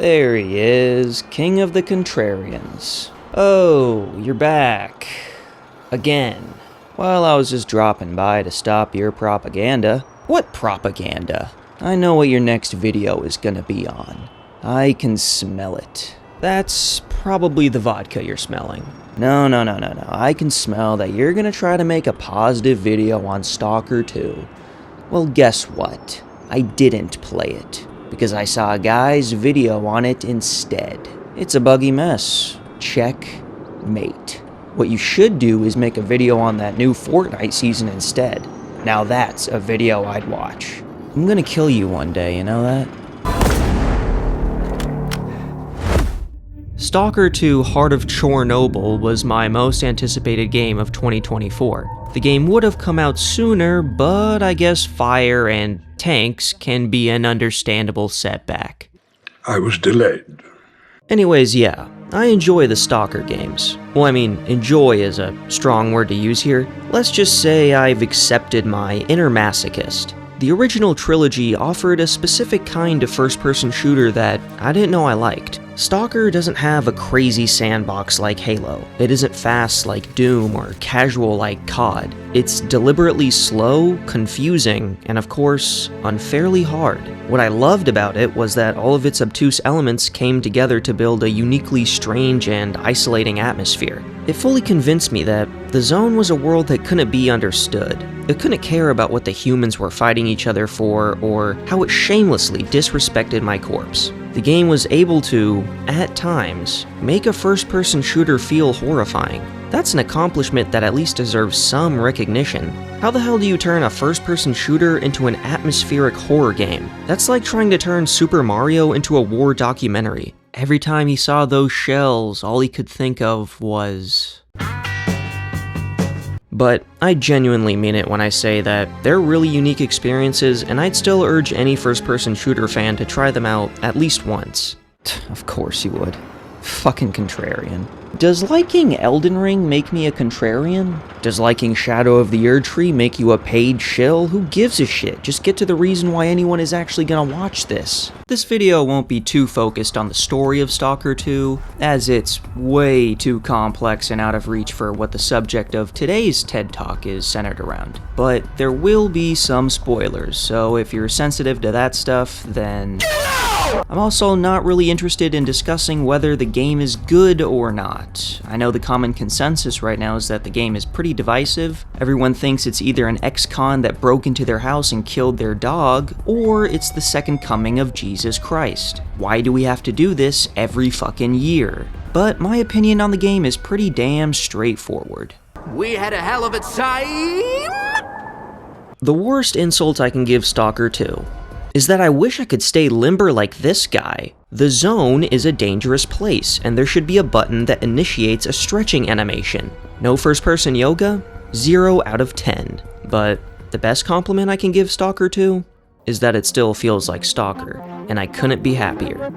There he is, king of the contrarians. Oh, you're back. Again. Well, I was just dropping by to stop your propaganda. What propaganda? I know what your next video is gonna be on. I can smell it. That's probably the vodka you're smelling. No. I can smell that you're gonna try to make a positive video on Stalker 2. Well, guess what? I didn't play it, because I saw a guy's video on it instead. It's a buggy mess. Checkmate. What you should do is make a video on that new Fortnite season instead. Now that's a video I'd watch. I'm gonna kill you one day, you know that? Stalker 2 Heart of Chernobyl was my most anticipated game of 2024. The game would have come out sooner, but I guess fire and tanks can be an understandable setback. I was delayed. Anyways, yeah, I enjoy the Stalker games. Well, I mean, enjoy is a strong word to use here. Let's just say I've accepted my inner masochist. The original trilogy offered a specific kind of first-person shooter that I didn't know I liked. Stalker doesn't have a crazy sandbox like Halo. It isn't fast like Doom or casual like COD. It's deliberately slow, confusing, and of course, unfairly hard. What I loved about it was that all of its obtuse elements came together to build a uniquely strange and isolating atmosphere. It fully convinced me that the Zone was a world that couldn't be understood. It couldn't care about what the humans were fighting each other for, or how it shamelessly disrespected my corpse. The game was able to, at times, make a first-person shooter feel horrifying. That's an accomplishment that at least deserves some recognition. How the hell do you turn a first-person shooter into an atmospheric horror game? That's like trying to turn Super Mario into a war documentary. Every time he saw those shells, all he could think of was... But I genuinely mean it when I say that they're really unique experiences, and I'd still urge any first-person shooter fan to try them out at least once. Of course you would. Fucking contrarian. Does liking Elden Ring make me a contrarian? Does liking Shadow of the Erdtree make you a paid shill? Who gives a shit? Just get to the reason why anyone is actually gonna watch this. This video won't be too focused on the story of Stalker 2, as it's way too complex and out of reach for what the subject of today's TED Talk is centered around. But there will be some spoilers, so if you're sensitive to that stuff, then... I'm also not really interested in discussing whether the game is good or not. I know the common consensus right now is that the game is pretty divisive. Everyone thinks it's either an ex-con that broke into their house and killed their dog, or it's the second coming of Jesus Christ. Why do we have to do this every fucking year? But my opinion on the game is pretty damn straightforward. We had a hell of a time! The worst insult I can give Stalker 2 is that I wish I could stay limber like this guy. The Zone is a dangerous place, and there should be a button that initiates a stretching animation. No first-person yoga? 0 out of 10. But the best compliment I can give Stalker 2 is that it still feels like Stalker, and I couldn't be happier.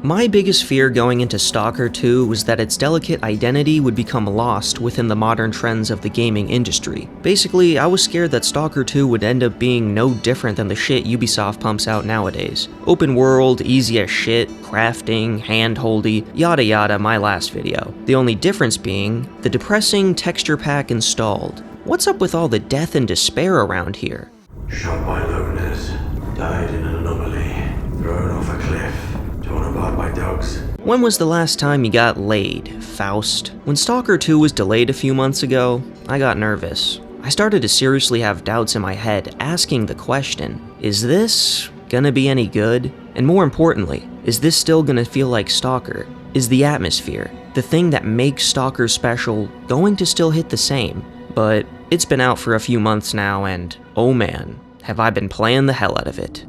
My biggest fear going into Stalker 2 was that its delicate identity would become lost within the modern trends of the gaming industry. Basically, I was scared that Stalker 2 would end up being no different than the shit Ubisoft pumps out nowadays. Open world, easy as shit, crafting, hand-holdy, yada yada my last video. The only difference being the depressing texture pack installed. What's up with all the death and despair around here? Shot by loneliness, died in an anomaly, thrown off a cliff. Torn apart by dogs. When was the last time you got laid, Faust? When Stalker 2 was delayed a few months ago, I got nervous. I started to seriously have doubts in my head, asking the question, is this gonna be any good? And more importantly, is this still gonna feel like Stalker? Is the atmosphere, the thing that makes Stalker special, going to still hit the same? But it's been out for a few months now, and oh man, have I been playing the hell out of it.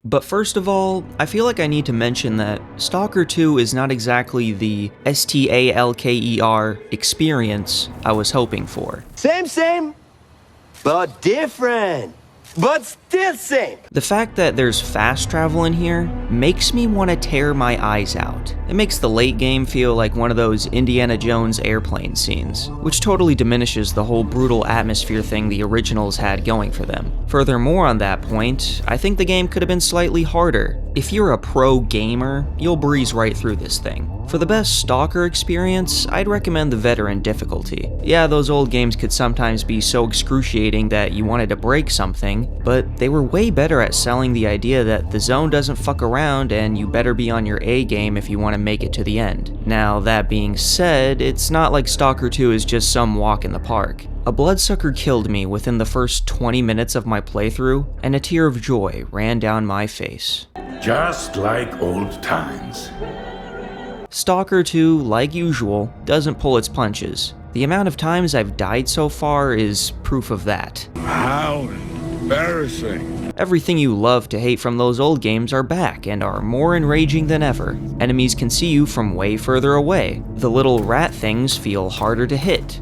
But first of all, I feel like I need to mention that Stalker 2 is not exactly the S.T.A.L.K.E.R experience I was hoping for. Same, but different. But still same. The fact that there's fast travel in here makes me want to tear my eyes out. It makes the late game feel like one of those Indiana Jones airplane scenes, which totally diminishes the whole brutal atmosphere thing the originals had going for them. Furthermore, on that point, I think the game could have been slightly harder. If you're a pro gamer, you'll breeze right through this thing. For the best Stalker experience, I'd recommend the veteran difficulty. Yeah, those old games could sometimes be so excruciating that you wanted to break something, but they were way better at selling the idea that the zone doesn't fuck around and you better be on your A game if you want to make it to the end. Now, that being said, it's not like Stalker 2 is just some walk in the park. A bloodsucker killed me within the first 20 minutes of my playthrough, and a tear of joy ran down my face. Just like old times. Stalker 2, like usual, doesn't pull its punches. The amount of times I've died so far is proof of that. How embarrassing. Everything you love to hate from those old games are back and are more enraging than ever. Enemies can see you from way further away. The little rat things feel harder to hit.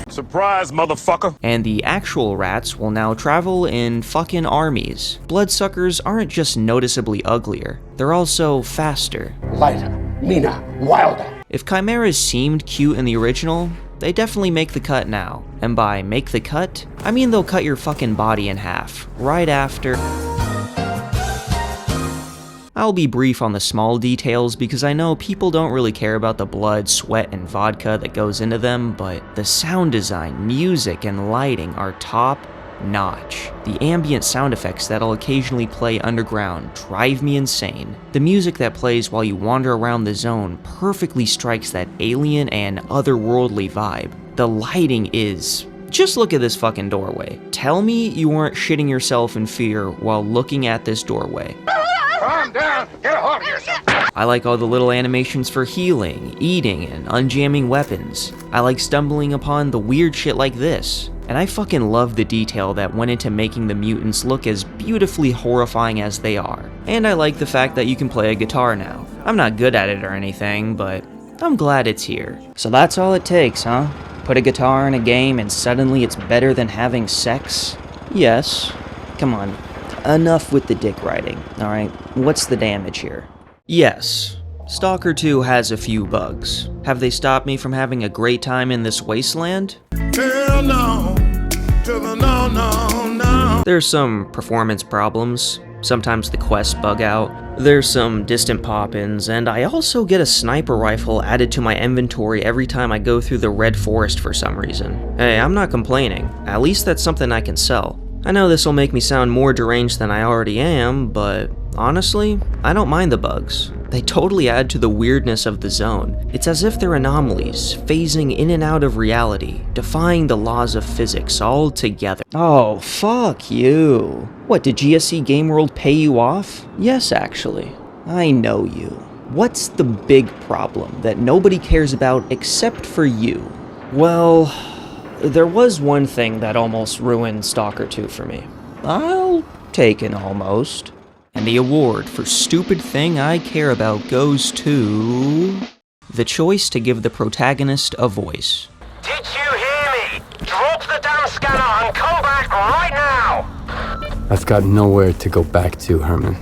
Surprise, motherfucker. And the actual rats will now travel in fucking armies. Bloodsuckers aren't just noticeably uglier, they're also faster. Lighter, meaner, wilder. If chimeras seemed cute in the original, they definitely make the cut now. And by make the cut, I mean they'll cut your fucking body in half, right after. I'll be brief on the small details because I know people don't really care about the blood, sweat, and vodka that goes into them, but the sound design, music, and lighting are top notch. The ambient sound effects that'll occasionally play underground drive me insane. The music that plays while you wander around the zone perfectly strikes that alien and otherworldly vibe. The lighting is... just look at this fucking doorway. Tell me you weren't shitting yourself in fear while looking at this doorway. Calm down. Get a hold of yourself. I like all the little animations for healing, eating, and unjamming weapons. I like stumbling upon the weird shit like this. And I fucking love the detail that went into making the mutants look as beautifully horrifying as they are. And I like the fact that you can play a guitar now. I'm not good at it or anything, but I'm glad it's here. So that's all it takes, huh? Put a guitar in a game and suddenly it's better than having sex? Yes. Come on. Enough with the dick riding, alright? What's the damage here? Yes, Stalker 2 has a few bugs. Have they stopped me from having a great time in this wasteland? Hell no. To the no, no, no. There's some performance problems. Sometimes the quests bug out. There's some distant pop-ins, and I also get a sniper rifle added to my inventory every time I go through the Red Forest for some reason. Hey, I'm not complaining. At least that's something I can sell. I know this will make me sound more deranged than I already am, but honestly, I don't mind the bugs. They totally add to the weirdness of the zone. It's as if they're anomalies, phasing in and out of reality, defying the laws of physics altogether. Oh, fuck you. What, did GSC Game World pay you off? Yes, actually. I know you. What's the big problem that nobody cares about except for you? Well... there was one thing that almost ruined Stalker 2 for me. I'll take an almost. And the award for stupid thing I care about goes to... the choice to give the protagonist a voice. Did you hear me? Drop the damn scanner and come back right now! I've got nowhere to go back to, Herman.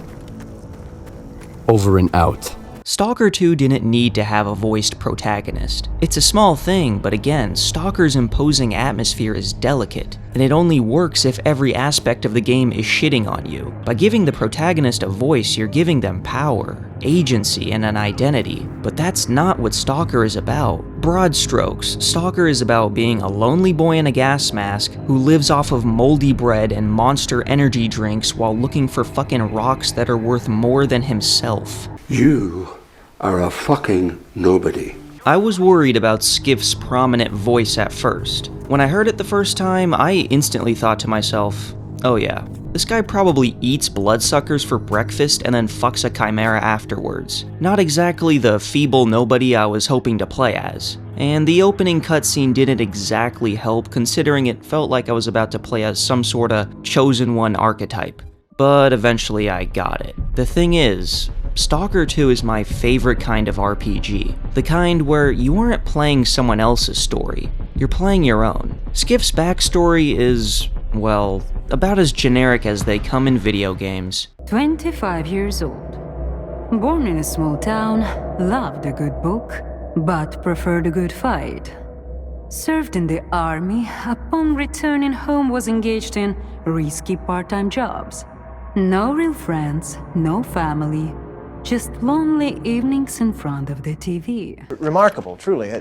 Over and out. Stalker 2 didn't need to have a voiced protagonist. It's a small thing, but again, Stalker's imposing atmosphere is delicate, and it only works if every aspect of the game is shitting on you. By giving the protagonist a voice, you're giving them power, agency, and an identity, but that's not what Stalker is about. Broad strokes, Stalker is about being a lonely boy in a gas mask who lives off of moldy bread and monster energy drinks while looking for fucking rocks that are worth more than himself. You are a fucking nobody. I was worried about Skiff's prominent voice at first. When I heard it the first time, I instantly thought to myself, Oh yeah, this guy probably eats bloodsuckers for breakfast and then fucks a chimera afterwards. Not exactly the feeble nobody I was hoping to play as. And the opening cutscene didn't exactly help, considering it felt like I was about to play as some sorta chosen one archetype. But eventually I got it. The thing is, Stalker 2 is my favorite kind of RPG. The kind where you aren't playing someone else's story, you're playing your own. Skiff's backstory is, well, about as generic as they come in video games. 25 years old. Born in a small town, loved a good book, but preferred a good fight. Served in the army, upon returning home was engaged in risky part-time jobs. No real friends, no family, just lonely evenings in front of the TV. Remarkable, truly.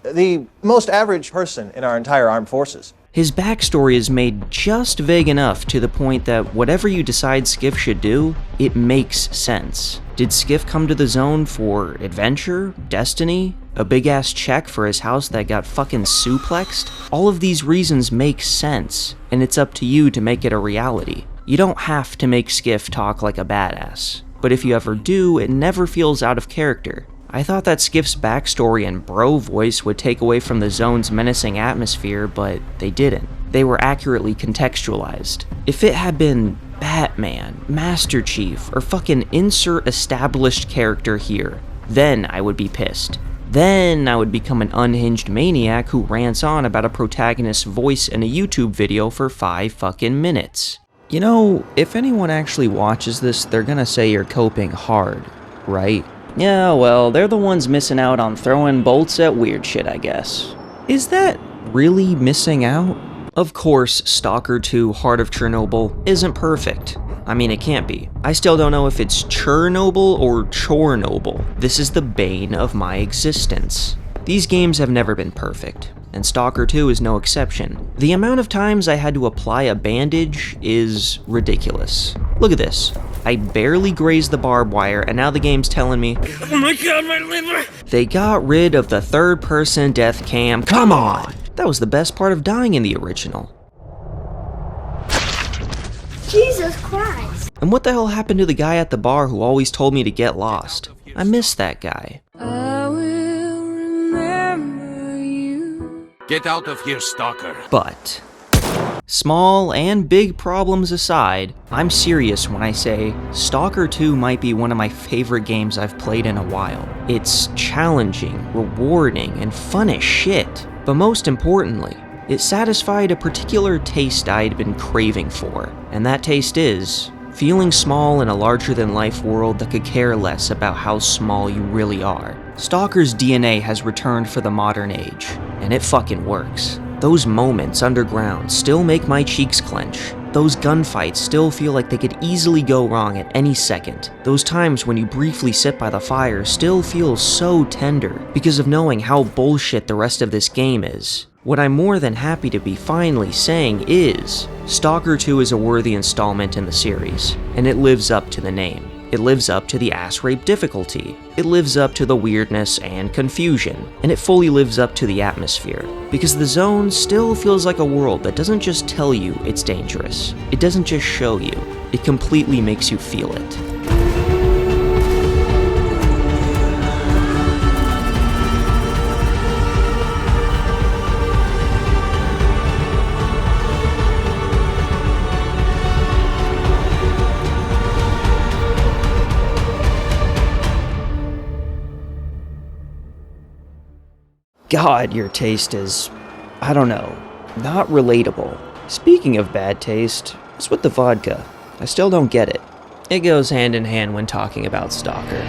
The most average person in our entire armed forces. His backstory is made just vague enough to the point that whatever you decide Skiff should do, it makes sense. Did Skiff come to the zone for adventure, destiny, a big-ass check for his house that got fucking suplexed? All of these reasons make sense, and it's up to you to make it a reality. You don't have to make Skiff talk like a badass, but if you ever do, it never feels out of character. I thought that Skiff's backstory and bro voice would take away from the zone's menacing atmosphere, but they didn't. They were accurately contextualized. If it had been Batman, Master Chief, or fucking insert established character here, then I would be pissed. Then I would become an unhinged maniac who rants on about a protagonist's voice in a YouTube video for 5 fucking minutes. You know, if anyone actually watches this, they're gonna say you're coping hard, right? Yeah, well, they're the ones missing out on throwing bolts at weird shit, I guess. Is that really missing out? Of course, Stalker 2 Heart of Chernobyl isn't perfect. I mean, it can't be. I still don't know if it's Chernobyl or Chornobyl. This is the bane of my existence. These games have never been perfect, and Stalker 2 is no exception. The amount of times I had to apply a bandage is ridiculous. Look at this. I barely grazed the barbed wire, and now the game's telling me, oh my god, my liver! They got rid of the third-person death cam. Come on! That was the best part of dying in the original. Jesus Christ! And what the hell happened to the guy at the bar who always told me to get lost? I miss that guy. I will remember you. Get out of here, Stalker. But small and big problems aside, I'm serious when I say Stalker 2 might be one of my favorite games I've played in a while. It's challenging, rewarding, and fun as shit. But most importantly, it satisfied a particular taste I'd been craving for, and that taste is feeling small in a larger-than-life world that could care less about how small you really are. Stalker's DNA has returned for the modern age, and it fucking works. Those moments underground still make my cheeks clench. Those gunfights still feel like they could easily go wrong at any second. Those times when you briefly sit by the fire still feel so tender because of knowing how bullshit the rest of this game is. What I'm more than happy to be finally saying is, Stalker 2 is a worthy installment in the series, and it lives up to the name. It lives up to the ass rape difficulty. It lives up to the weirdness and confusion, and it fully lives up to the atmosphere. Because the zone still feels like a world that doesn't just tell you it's dangerous. It doesn't just show you. It completely makes you feel it. God, your taste is, I don't know, not relatable. Speaking of bad taste, what's with the vodka? I still don't get it. It goes hand in hand when talking about Stalker.